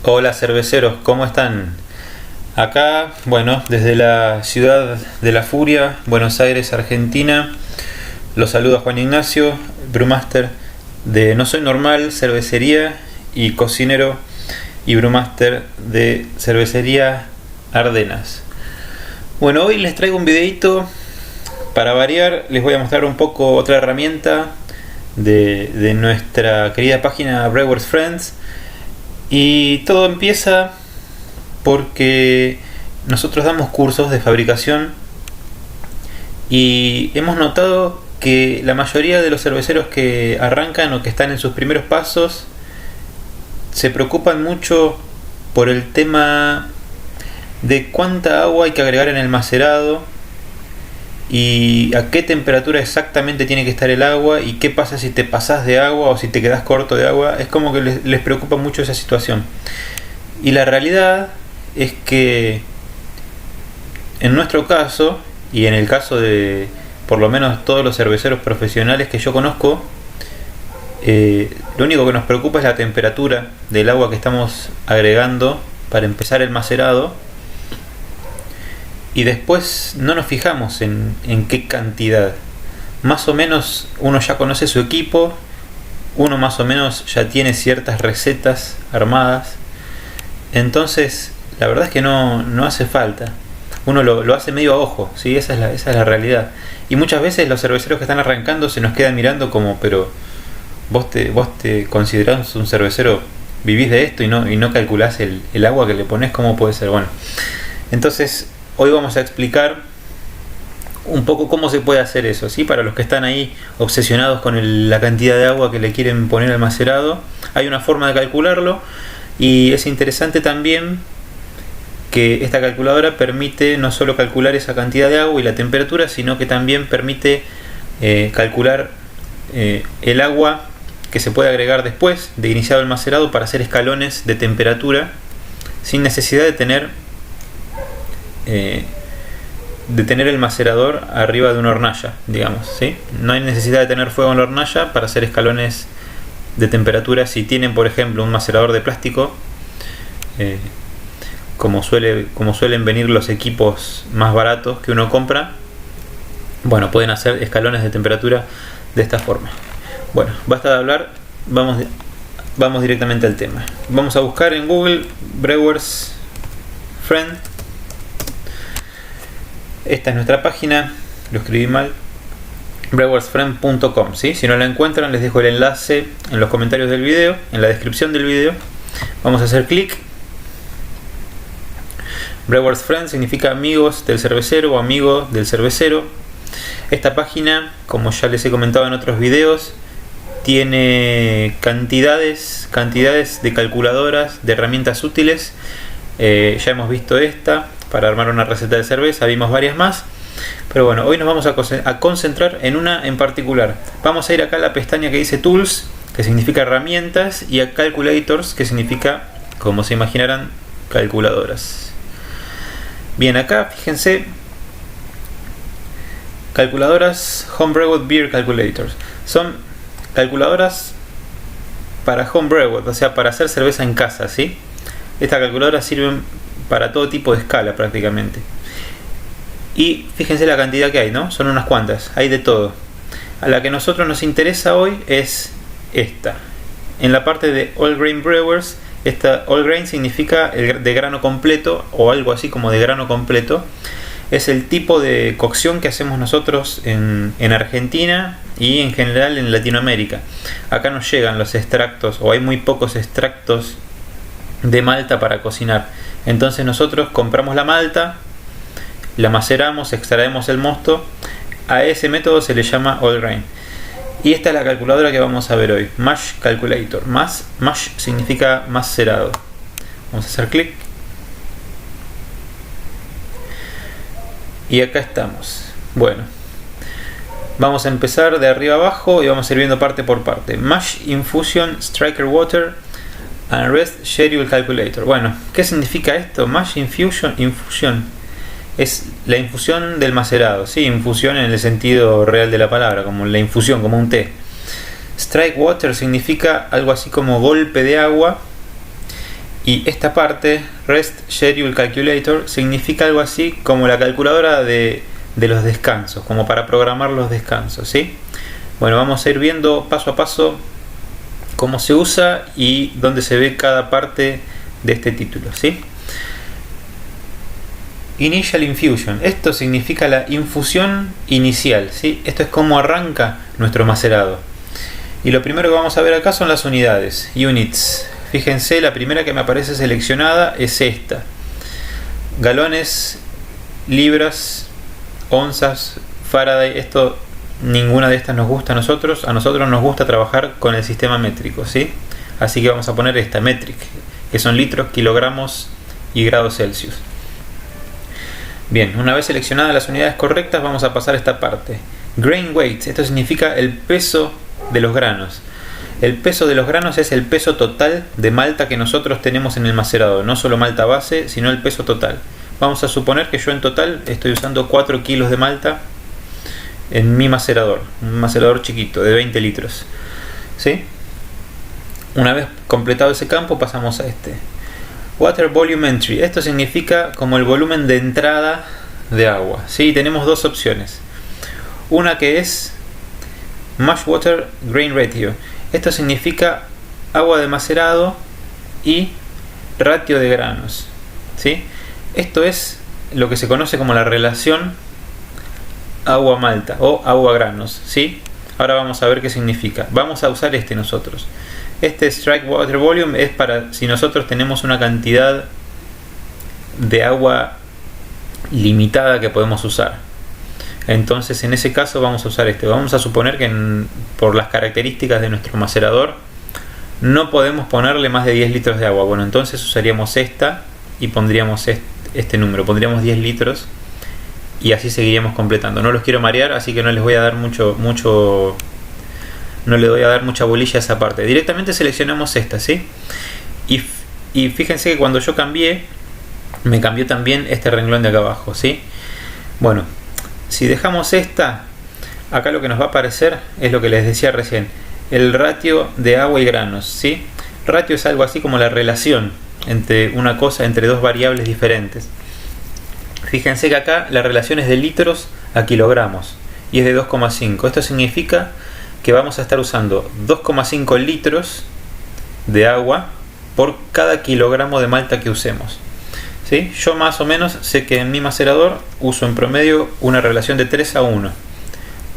Hola cerveceros, ¿cómo están? Acá, bueno, desde la ciudad de la furia, Buenos Aires, Argentina, los saluda Juan Ignacio, brewmaster de No Soy Normal, cervecería y cocinero y brewmaster de cervecería Ardenas. Bueno, hoy les traigo un videito para variar, les voy a mostrar un poco otra herramienta de nuestra querida página Brewers Friends. Y todo empieza porque nosotros damos cursos de fabricación y hemos notado que la mayoría de los cerveceros que arrancan o que están en sus primeros pasos se preocupan mucho por el tema de cuánta agua hay que agregar en el macerado y a qué temperatura exactamente tiene que estar el agua y qué pasa si te pasas de agua o si te quedas corto de agua. Es como que les preocupa mucho esa situación. Y la realidad es que en nuestro caso, y en el caso de por lo menos todos los cerveceros profesionales que yo conozco, lo único que nos preocupa es la temperatura del agua que estamos agregando para empezar el macerado. Y después no nos fijamos en qué cantidad. Más o menos uno ya conoce su equipo, uno más o menos ya tiene ciertas recetas armadas. Entonces la verdad es que no hace falta. Uno lo hace medio a ojo, ¿sí? Esa es la realidad. Y muchas veces los cerveceros que están arrancando se nos quedan mirando como, pero vos te considerás un cervecero, vivís de esto y no calculás el agua que le pones, ¿cómo puede ser? Bueno, entonces hoy vamos a explicar un poco cómo se puede hacer eso, ¿sí? Para los que están ahí obsesionados con la cantidad de agua que le quieren poner al macerado, hay una forma de calcularlo y es interesante también que esta calculadora permite no solo calcular esa cantidad de agua y la temperatura, sino que también permite calcular el agua que se puede agregar después de iniciado el macerado para hacer escalones de temperatura sin necesidad de tener el macerador arriba de una hornalla, digamos, ¿sí? No hay necesidad de tener fuego en la hornalla para hacer escalones de temperatura. Si tienen, por ejemplo, un macerador de plástico, como suelen venir los equipos más baratos que uno compra, bueno, pueden hacer escalones de temperatura de esta forma. Bueno, basta de hablar, vamos directamente al tema. Vamos a buscar en Google Brewers Friend. Esta es nuestra página, lo escribí mal, brewersfriend.com, ¿sí? Si no la encuentran, les dejo el enlace en los comentarios del video, en la descripción del video. Vamos a hacer clic. Brewers Friend significa amigos del cervecero o amigo del cervecero. Esta página, como ya les he comentado en otros videos, tiene cantidades de calculadoras, de herramientas útiles. Ya hemos visto esta para armar una receta de cerveza, vimos varias más, pero bueno, hoy nos vamos a concentrar en una en particular. Vamos a ir acá a la pestaña que dice Tools, que significa herramientas, y a Calculators, que significa, como se imaginarán, calculadoras. Bien, acá fíjense, calculadoras Homebrewed Beer Calculators. Son calculadoras para homebrewed, o sea, para hacer cerveza en casa, ¿sí? Estas calculadoras sirven para todo tipo de escala prácticamente. Y fíjense la cantidad que hay, ¿no? Son unas cuantas, hay de todo. A la que a nosotros nos interesa hoy es esta. En la parte de All Grain Brewers, esta All Grain significa de grano completo o algo así como de grano completo. Es el tipo de cocción que hacemos nosotros en Argentina y en general en Latinoamérica. Acá nos llegan los extractos, o hay muy pocos extractos de malta para cocinar. Entonces nosotros compramos la malta, la maceramos, extraemos el mosto. A ese método se le llama All Grain. Y esta es la calculadora que vamos a ver hoy, Mash Calculator. Mash significa macerado. Vamos a hacer clic. Y acá estamos. Bueno, vamos a empezar de arriba abajo y vamos a ir viendo parte por parte. Mash Infusion Striker Water and Rest Schedule Calculator. Bueno, ¿qué significa esto? Mash Infusion es la infusión del macerado, ¿sí? Infusión en el sentido real de la palabra, como la infusión, como un té. Strike Water significa algo así como golpe de agua. Y esta parte, Rest Schedule Calculator, significa algo así como la calculadora de los descansos, como para programar los descansos, ¿sí? Bueno, vamos a ir viendo paso a paso cómo se usa y dónde se ve cada parte de este título, ¿sí? Initial Infusion, esto significa la infusión inicial, ¿sí? Esto es cómo arranca nuestro macerado. Y lo primero que vamos a ver acá son las unidades, units. Fíjense, la primera que me aparece seleccionada es esta. Galones, libras, onzas, Faraday. Esto, ninguna de estas nos gusta a nosotros. A nosotros nos gusta trabajar con el sistema métrico, ¿sí? Así que vamos a poner esta, metric, que son litros, kilogramos y grados Celsius. Bien, una vez seleccionadas las unidades correctas, vamos a pasar a esta parte. Grain weight, esto significa el peso de los granos. El peso de los granos es el peso total de malta que nosotros tenemos en el macerado, no solo malta base, sino el peso total. Vamos a suponer que yo en total estoy usando 4 kilos de malta en mi macerador, un macerador chiquito de 20 litros, ¿sí? Una vez completado ese campo, pasamos a este. Water Volume Entry, esto significa como el volumen de entrada de agua, ¿sí? Tenemos dos opciones. Una que es Mash Water Grain Ratio. Esto significa agua de macerado y ratio de granos, ¿sí? Esto es lo que se conoce como la relación agua-malta o agua-granos, ¿sí? Ahora vamos a ver qué significa. Vamos a usar este nosotros. Este Strike Water Volume es para si nosotros tenemos una cantidad de agua limitada que podemos usar. Entonces en ese caso vamos a usar este. Vamos a suponer que por las características de nuestro macerador no podemos ponerle más de 10 litros de agua. Bueno, entonces usaríamos esta y pondríamos este número. Pondríamos 10 litros y así seguiríamos completando. No los quiero marear, así que no les voy a dar no le voy a dar mucha bolilla a esa parte. Directamente seleccionamos esta, ¿sí? Y fíjense que cuando yo cambié, me cambió también este renglón de acá abajo, ¿sí? Bueno, si dejamos esta, acá lo que nos va a aparecer es lo que les decía recién, el ratio de agua y granos, ¿sí? Ratio es algo así como la relación entre una cosa, entre dos variables diferentes. Fíjense que acá la relación es de litros a kilogramos y es de 2,5. Esto significa que vamos a estar usando 2,5 litros de agua por cada kilogramo de malta que usemos, ¿sí? Yo más o menos sé que en mi macerador uso en promedio una relación de 3 a 1.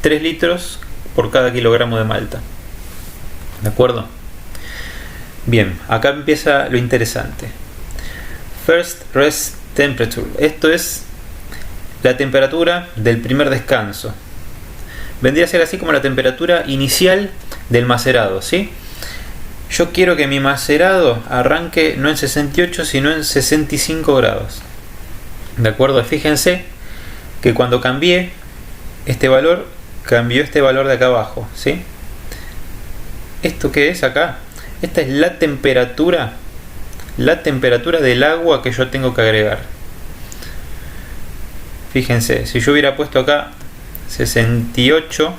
3 litros por cada kilogramo de malta. ¿De acuerdo? Bien, acá empieza lo interesante. First Rest Temperature. Esto es la temperatura del primer descanso. Vendría a ser así como la temperatura inicial del macerado, ¿sí? Yo quiero que mi macerado arranque no en 68 sino en 65 grados. ¿De acuerdo? Fíjense que cuando cambié este valor, cambió este valor de acá abajo, ¿sí? ¿Esto qué es acá? Esta es la temperatura del agua que yo tengo que agregar. Fíjense, si yo hubiera puesto acá 68,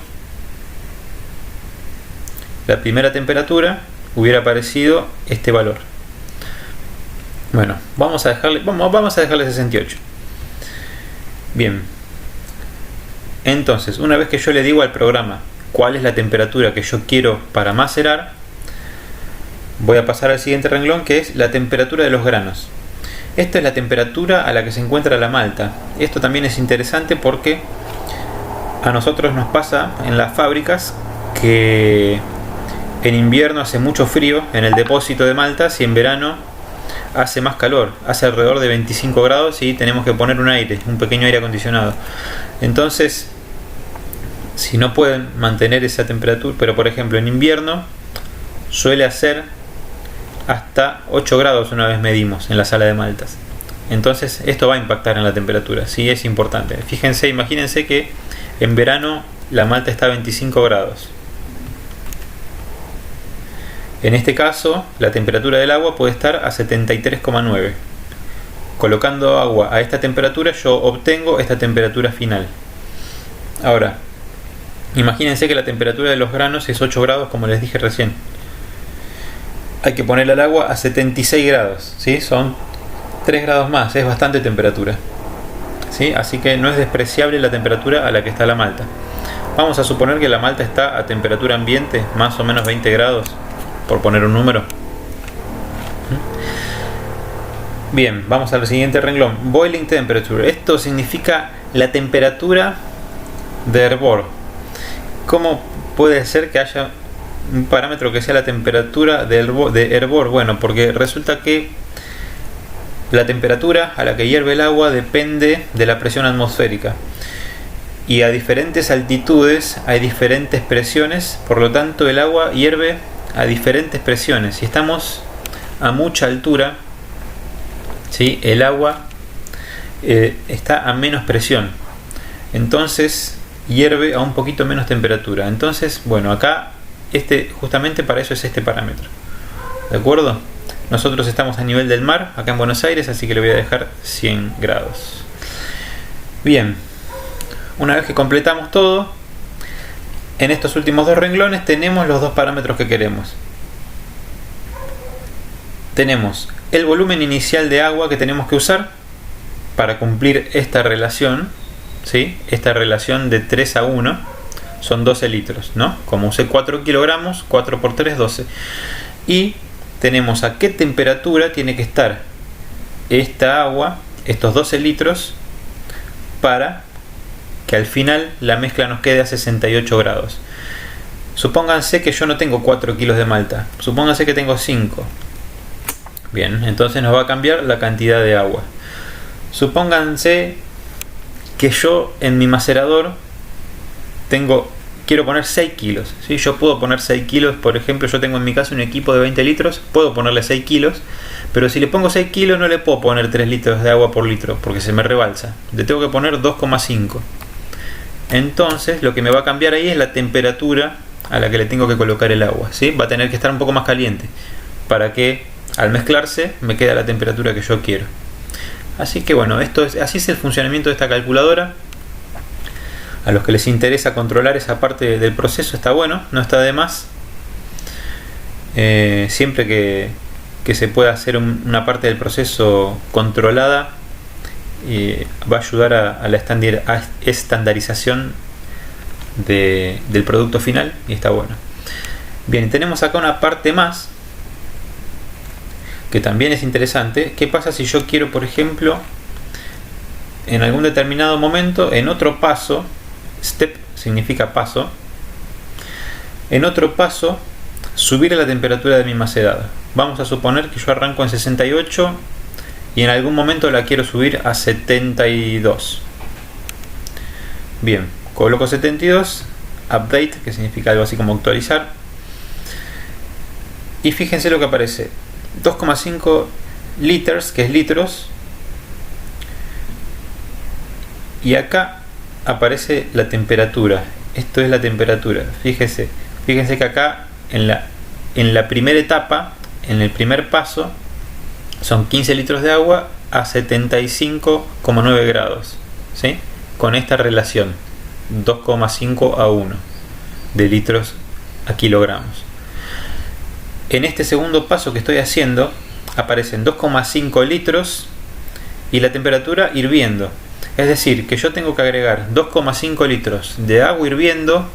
la primera temperatura, hubiera aparecido este valor. Bueno, vamos a dejarle 68. Bien. Entonces, una vez que yo le digo al programa cuál es la temperatura que yo quiero para macerar, voy a pasar al siguiente renglón, que es la temperatura de los granos. Esta es la temperatura a la que se encuentra la malta. Esto también es interesante porque a nosotros nos pasa en las fábricas que en invierno hace mucho frío en el depósito de maltas y en verano hace más calor, hace alrededor de 25 grados y tenemos que poner un pequeño aire acondicionado. Entonces, si no pueden mantener esa temperatura, pero por ejemplo en invierno suele hacer hasta 8 grados una vez medimos en la sala de maltas. Entonces esto va a impactar en la temperatura, sí, es importante. Fíjense, imagínense que en verano la malta está a 25 grados. En este caso, la temperatura del agua puede estar a 73,9. Colocando agua a esta temperatura, yo obtengo esta temperatura final. Ahora, imagínense que la temperatura de los granos es 8 grados, como les dije recién. hay que poner al agua a 76 grados, ¿sí? Son 3 grados más, es bastante temperatura, ¿sí? Así que no es despreciable la temperatura a la que está la malta. Vamos a suponer que la malta está a temperatura ambiente, más o menos 20 grados, por poner un número. Bien, vamos al siguiente renglón. Boiling temperature. Esto significa la temperatura de hervor. ¿Cómo puede ser que haya un parámetro que sea la temperatura de hervor? Bueno, porque resulta que la temperatura a la que hierve el agua depende de la presión atmosférica. Y a diferentes altitudes hay diferentes presiones, por lo tanto el agua hierve a diferentes presiones. Si estamos a mucha altura, ¿sí?, el agua está a menos presión, entonces hierve a un poquito menos temperatura. Entonces, bueno, acá justamente para eso es este parámetro, ¿de acuerdo? Nosotros estamos a nivel del mar, acá en Buenos Aires, así que le voy a dejar 100 grados. Bien, una vez que completamos todo, en estos últimos dos renglones tenemos los dos parámetros que queremos. Tenemos el volumen inicial de agua que tenemos que usar para cumplir esta relación, ¿sí? Esta relación de 3 a 1 son 12 litros, ¿no? Como usé 4 kilogramos, 4 por 3, 12. Y tenemos a qué temperatura tiene que estar esta agua, estos 12 litros, para que al final la mezcla nos quede a 68 grados. Supónganse que yo no tengo 4 kilos de malta, supónganse que tengo 5. Bien, entonces nos va a cambiar la cantidad de agua. Supónganse que yo en mi macerador quiero poner 6 kilos, ¿sí? Yo puedo poner 6 kilos, por ejemplo, yo tengo en mi casa un equipo de 20 litros, puedo ponerle 6 kilos, pero si le pongo 6 kilos no le puedo poner 3 litros de agua por litro, porque se me rebalsa. Le tengo que poner 2,5. Entonces lo que me va a cambiar ahí es la temperatura a la que le tengo que colocar el agua, ¿sí? Va a tener que estar un poco más caliente para que al mezclarse me quede a la temperatura que yo quiero. Así que bueno, así es el funcionamiento de esta calculadora. A los que les interesa controlar esa parte del proceso está bueno, no está de más. Siempre que se pueda hacer una parte del proceso controlada, va a ayudar a la estandarización del producto final, y está bueno. Bien, tenemos acá una parte más que también es interesante. ¿Qué pasa si yo quiero, por ejemplo, en algún determinado momento, en otro paso, step significa paso, en otro paso subir la temperatura de mi macedado? Vamos a suponer que yo arranco en 68 y en algún momento la quiero subir a 72. Bien, coloco 72, update, que significa algo así como actualizar, y fíjense lo que aparece: 2,5 liters, que es litros, y acá aparece la temperatura. Esto es la temperatura. Fíjense que acá en la primera etapa, en el primer paso, son 15 litros de agua a 75,9 grados, ¿sí? Con esta relación 2,5 a 1 de litros a kilogramos. En este segundo paso que estoy haciendo aparecen 2,5 litros y la temperatura hirviendo. Es decir, que yo tengo que agregar 2,5 litros de agua hirviendo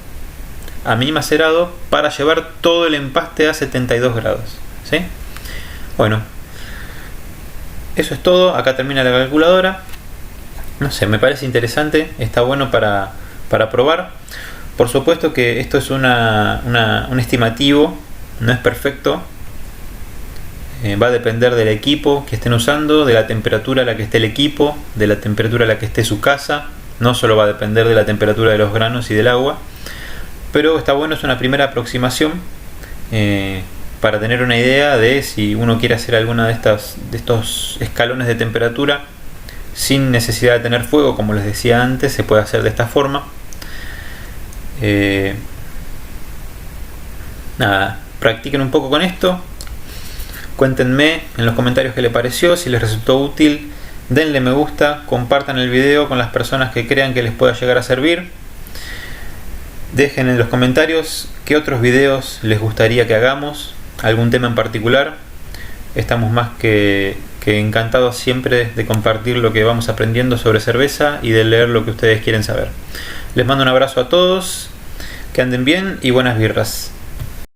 a mi macerado para llevar todo el empaste a 72 grados, ¿sí? Bueno, eso es todo. Acá termina la calculadora. No sé, me parece interesante, está bueno para probar. Por supuesto que esto es un estimativo, no es perfecto. Va a depender del equipo que estén usando, de la temperatura a la que esté el equipo, de la temperatura a la que esté su casa. No solo va a depender de la temperatura de los granos y del agua, pero está bueno, es una primera aproximación para tener una idea de si uno quiere hacer alguna de estos escalones de temperatura sin necesidad de tener fuego. Como les decía antes, se puede hacer de esta forma. Nada, practiquen un poco con esto. Cuéntenme en los comentarios qué les pareció, si les resultó útil. Denle me gusta, compartan el video con las personas que crean que les pueda llegar a servir. Dejen en los comentarios qué otros videos les gustaría que hagamos. algún tema en particular, estamos más que encantados siempre de compartir lo que vamos aprendiendo sobre cerveza y de leer lo que ustedes quieren saber. Les mando un abrazo a todos, que anden bien y buenas birras.